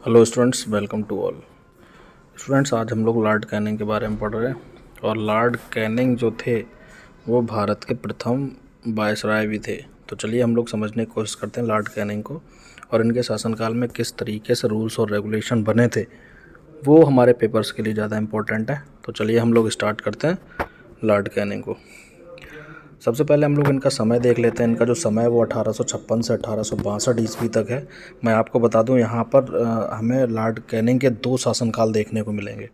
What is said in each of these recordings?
Hello students, welcome to all students. आज हम लोग लॉर्ड कैनिंग के बारे में पढ़ रहे हैं और लॉर्ड कैनिंग जो थे वो भारत के प्रथम वायसराय भी थे। तो चलिए हम लोग समझने की कोशिश करते हैं लॉर्ड कैनिंग को और इनके शासनकाल में किस तरीके से रूल्स और रेगुलेशन बने थे। वो हमारे पेपर्स के लिए ज़्यादा इम्पोर्टेंट है। तो चलिए हम लोग स्टार्ट करते हैं लॉर्ड कैनिंग को। सबसे पहले हम लोग इनका समय देख लेते हैं। इनका जो समय है वो 1856 से 1862 ईस्वी तक है। मैं आपको बता दूं यहाँ पर हमें लॉर्ड कैनिंग के 2 शासनकाल देखने को मिलेंगे।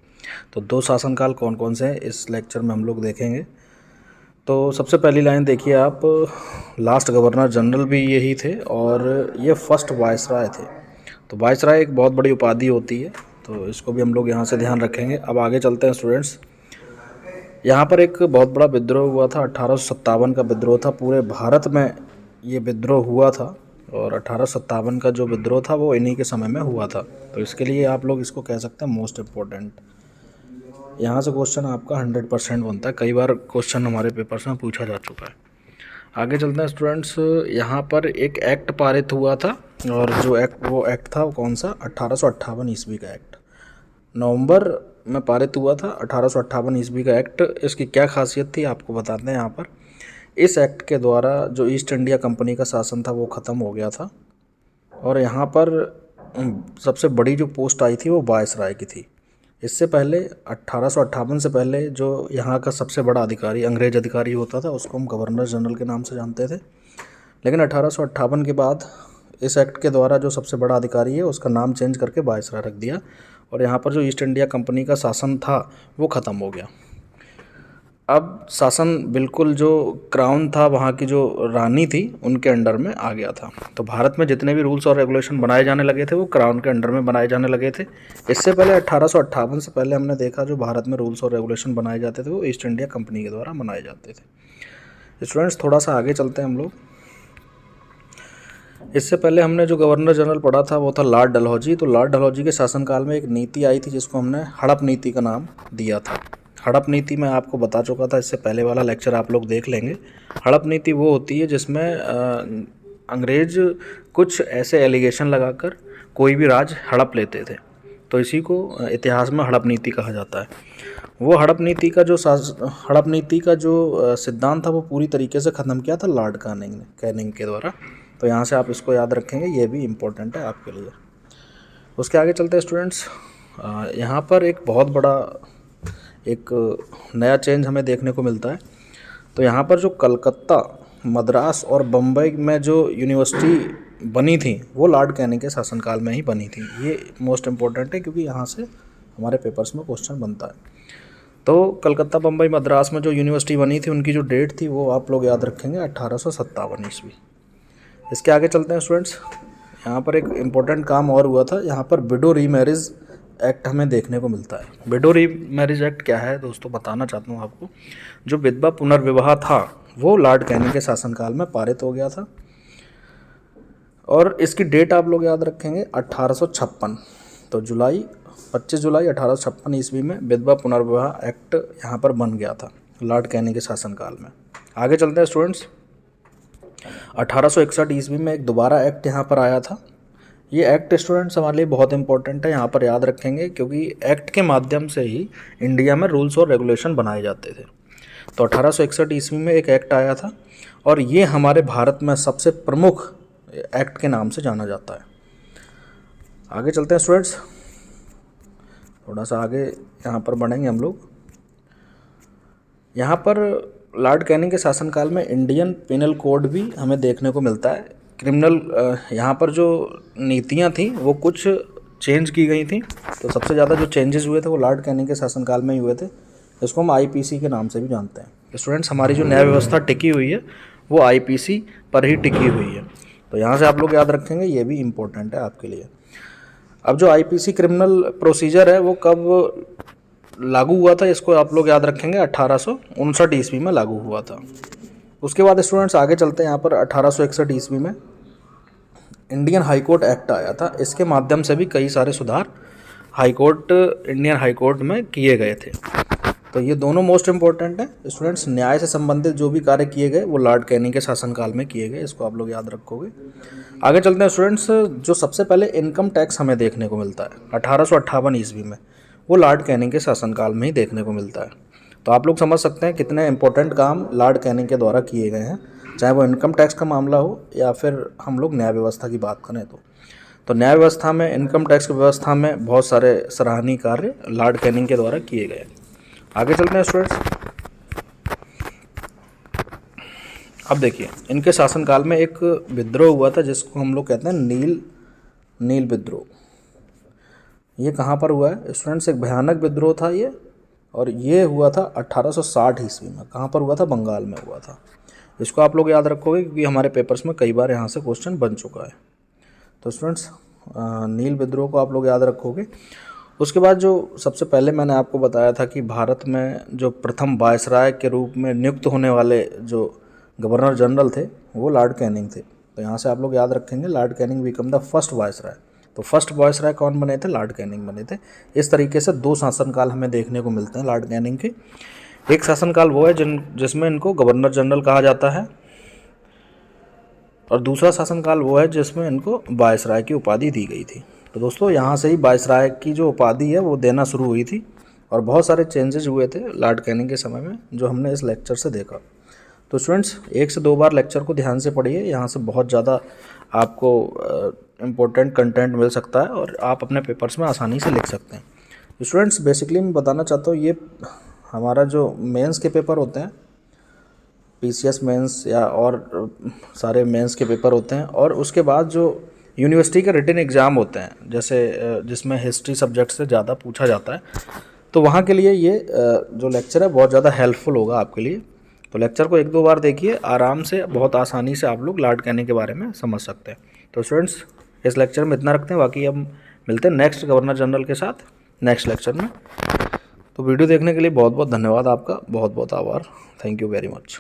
तो 2 शासनकाल कौन कौन से हैं इस लेक्चर में हम लोग देखेंगे। तो सबसे पहली लाइन देखिए आप, लास्ट गवर्नर जनरल भी यही थे और ये फर्स्ट वायसराय थे। तो वायसराय एक बहुत बड़ी उपाधि होती है, तो इसको भी हम लोग यहाँ से ध्यान रखेंगे। अब आगे चलते हैं स्टूडेंट्स। यहाँ पर एक बहुत बड़ा विद्रोह हुआ था, 1857 का विद्रोह था। पूरे भारत में ये विद्रोह हुआ था और 1857 का जो विद्रोह था वो इन्हीं के समय में हुआ था। तो इसके लिए आप लोग इसको कह सकते हैं मोस्ट इम्पोर्टेंट। यहाँ से क्वेश्चन आपका 100% बनता है। कई बार क्वेश्चन हमारे पेपर्स में पूछा जा चुका है। आगे चलते हैं स्टूडेंट्स। यहाँ पर एक एक्ट पारित हुआ था और जो एक्ट था वो कौन सा, 1858 ईस्वी का एक्ट नवंबर में पारित हुआ था। 1858 ईस्वी का एक्ट, इसकी क्या खासियत थी आपको बताते हैं। यहाँ पर इस एक्ट के द्वारा जो ईस्ट इंडिया कंपनी का शासन था वो ख़त्म हो गया था और यहाँ पर सबसे बड़ी जो पोस्ट आई थी वो वायसराय की थी। इससे पहले 1858 से पहले जो यहाँ का सबसे बड़ा अधिकारी अंग्रेज अधिकारी होता था उसको हम गवर्नर जनरल के नाम से जानते थे। लेकिन 1858 के बाद इस एक्ट के द्वारा जो सबसे बड़ा अधिकारी है उसका नाम चेंज करके वायसराय रख दिया और यहाँ पर जो ईस्ट इंडिया कंपनी का शासन था वो ख़त्म हो गया। अब शासन बिल्कुल जो क्राउन था, वहाँ की जो रानी थी, उनके अंडर में आ गया था। तो भारत में जितने भी रूल्स और रेगुलेशन बनाए जाने लगे थे वो क्राउन के अंडर में बनाए जाने लगे थे। इससे पहले 1858 से पहले हमने देखा जो भारत में रूल्स और रेगुलेशन बनाए जाते थे वो ईस्ट इंडिया कंपनी के द्वारा बनाए जाते थे। स्टूडेंट्स थोड़ा सा आगे चलते हैं हम लोग। इससे पहले हमने जो गवर्नर जनरल पढ़ा था वो था लॉर्ड डलहौजी। तो लॉर्ड डलहौजी के शासनकाल में एक नीति आई थी जिसको हमने हड़प नीति का नाम दिया था। हड़प नीति मैं आपको बता चुका था, इससे पहले वाला लेक्चर आप लोग देख लेंगे। हड़प नीति वो होती है जिसमें अंग्रेज कुछ ऐसे एलिगेशन लगाकर कोई भी राज हड़प लेते थे। तो इसी को इतिहास में हड़प नीति कहा जाता है। वो हड़प नीति का जो सिद्धांत था वो पूरी तरीके से ख़त्म किया था लॉर्ड कैनिंग के द्वारा। तो यहाँ से आप इसको याद रखेंगे, ये भी इम्पोर्टेंट है आपके लिए। उसके आगे चलते हैं स्टूडेंट्स। यहाँ पर एक बहुत बड़ा एक नया चेंज हमें देखने को मिलता है। तो यहाँ पर जो कलकत्ता, मद्रास और बम्बई में जो यूनिवर्सिटी बनी थी वो लॉर्ड कैनिंग के शासनकाल में ही बनी थी। ये मोस्ट इम्पोर्टेंट है क्योंकि यहाँ से हमारे पेपर्स में क्वेश्चन बनता है। तो कलकत्ता, बम्बई, मद्रास में जो यूनिवर्सिटी बनी थी उनकी जो डेट थी वो आप लोग याद रखेंगे, 1857 ईस्वी। इसके आगे चलते हैं स्टूडेंट्स। यहाँ पर एक इम्पोर्टेंट काम और हुआ था। यहाँ पर विडो रीमैरिज एक्ट हमें देखने को मिलता है। विडो रीमैरिज एक्ट क्या है दोस्तों, बताना चाहता हूँ आपको। जो विधवा पुनर्विवाह था वो लॉर्ड कैनिंग के शासनकाल में पारित हो गया था और इसकी डेट आप लोग याद रखेंगे 1856। तो 25 जुलाई 1856 ईस्वी में विधवा पुनर्विवाह एक्ट यहाँ पर बन गया था लॉर्ड कैनिंग के शासनकाल में। आगे चलते हैं स्टूडेंट्स। 1861 ईस्वी में एक दोबारा एक्ट यहाँ पर आया था। ये एक्ट स्टूडेंट्स हमारे लिए बहुत इंपॉर्टेंट है, यहाँ पर याद रखेंगे क्योंकि एक्ट के माध्यम से ही इंडिया में रूल्स और रेगुलेशन बनाए जाते थे। तो 1861 ईस्वी में एक एक्ट आया था और ये हमारे भारत में सबसे प्रमुख एक्ट के नाम से जाना जाता है। आगे चलते हैं स्टूडेंट्स, थोड़ा सा आगे यहाँ पर बढ़ेंगे हम लोग। यहाँ पर लॉर्ड कैनिंग के शासनकाल में इंडियन पिनल कोड भी हमें देखने को मिलता है। क्रिमिनल यहाँ पर जो नीतियाँ थी वो कुछ चेंज की गई थी। तो सबसे ज़्यादा जो चेंजेस हुए थे वो लॉर्ड कैनिंग के शासनकाल में ही हुए थे। इसको हम आईपीसी के नाम से भी जानते हैं। स्टूडेंट्स हमारी जो न्याय व्यवस्था टिकी हुई है वो आईपीसी पर ही टिकी हुई है। तो यहाँ से आप लोग याद रखेंगे, ये भी इम्पोर्टेंट है आपके लिए। अब जो आईपीसी क्रिमिनल प्रोसीजर है वो कब लागू हुआ था, इसको आप लोग याद रखेंगे, 1859 ईस्वी में लागू हुआ था। उसके बाद स्टूडेंट्स आगे चलते हैं। यहाँ पर 1861 ईस्वी में इंडियन हाई कोर्ट एक्ट आया था। इसके माध्यम से भी कई सारे सुधार इंडियन हाई कोर्ट में किए गए थे। तो ये दोनों मोस्ट इंपॉर्टेंट है स्टूडेंट्स। न्याय से संबंधित जो भी कार्य किए गए वो लॉर्ड कैनिंग के शासनकाल में किए गए, इसको आप लोग याद रखोगे। आगे चलते हैं स्टूडेंट्स। जो सबसे पहले इनकम टैक्स हमें देखने को मिलता है 1858 ईस्वी में, वो लॉर्ड कैनिंग के शासनकाल में ही देखने को मिलता है। तो आप लोग समझ सकते हैं कितने इंपॉर्टेंट काम लॉर्ड कैनिंग के द्वारा किए गए हैं, चाहे वो इनकम टैक्स का मामला हो या फिर हम लोग न्याय व्यवस्था की बात करें। तो न्याय व्यवस्था में, इनकम टैक्स की व्यवस्था में बहुत सारे सराहनीय कार्य लॉर्ड कैनिंग के द्वारा किए गए। आगे चलते हैं स्टूडेंट्स। अब देखिए, इनके शासनकाल में एक विद्रोह हुआ था जिसको हम लोग कहते हैं नील विद्रोह। ये कहाँ पर हुआ है स्टूडेंट्स? एक भयानक विद्रोह था ये, और ये हुआ था 1860 ईस्वी में। कहाँ पर हुआ था? बंगाल में हुआ था। इसको आप लोग याद रखोगे क्योंकि हमारे पेपर्स में कई बार यहाँ से क्वेश्चन बन चुका है। तो स्टूडेंट्स, नील विद्रोह को आप लोग याद रखोगे। उसके बाद जो सबसे पहले मैंने आपको बताया था कि भारत में जो प्रथम वायसराय के रूप में नियुक्त होने वाले जो गवर्नर जनरल थे वो लॉर्ड कैनिंग थे। तो यहाँ से आप लोग याद रखेंगे Lord Canning become the first viceroy. तो फर्स्ट वायसराय कौन बने थे? लॉर्ड कैनिंग बने थे। इस तरीके से दो शासनकाल हमें देखने को मिलते हैं लॉर्ड कैनिंग के। एक शासनकाल वो है जिसमें इनको गवर्नर जनरल कहा जाता है, और दूसरा शासनकाल वो है जिसमें इनको वायसराय की उपाधि दी गई थी। तो दोस्तों, यहाँ से ही वायसराय की जो उपाधि है वो देना शुरू हुई थी, और बहुत सारे चेंजेस हुए थे लॉर्ड कैनिंग के समय में जो हमने इस लेक्चर से देखा। तो स्टूडेंट्स, 1 से 2 बार लेक्चर को ध्यान से पढ़िए, यहाँ से बहुत ज़्यादा आपको इम्पोर्टेंट कंटेंट मिल सकता है और आप अपने पेपर्स में आसानी से लिख सकते हैं। स्टूडेंट्स, बेसिकली मैं बताना चाहता हूँ, ये हमारा जो मेंस के पेपर होते हैं, पीसीएस मेंस या और सारे मेंस के पेपर होते हैं, और उसके बाद जो यूनिवर्सिटी के रिटन एग्ज़ाम होते हैं, जैसे जिसमें हिस्ट्री सब्जेक्ट से ज़्यादा पूछा जाता है, तो वहाँ के लिए ये जो लेक्चर है बहुत ज़्यादा हेल्पफुल होगा आपके लिए। तो लेक्चर को 1-2 बार देखिए, आराम से बहुत आसानी से आप लोग लॉर्ड कैनिंग के बारे में समझ सकते हैं। तो स्टूडेंट्स, इस लेक्चर में इतना रखते हैं, बाकी हम मिलते हैं नेक्स्ट गवर्नर जनरल के साथ नेक्स्ट लेक्चर में। तो वीडियो देखने के लिए बहुत बहुत धन्यवाद आपका, बहुत बहुत आभार। Thank you very much.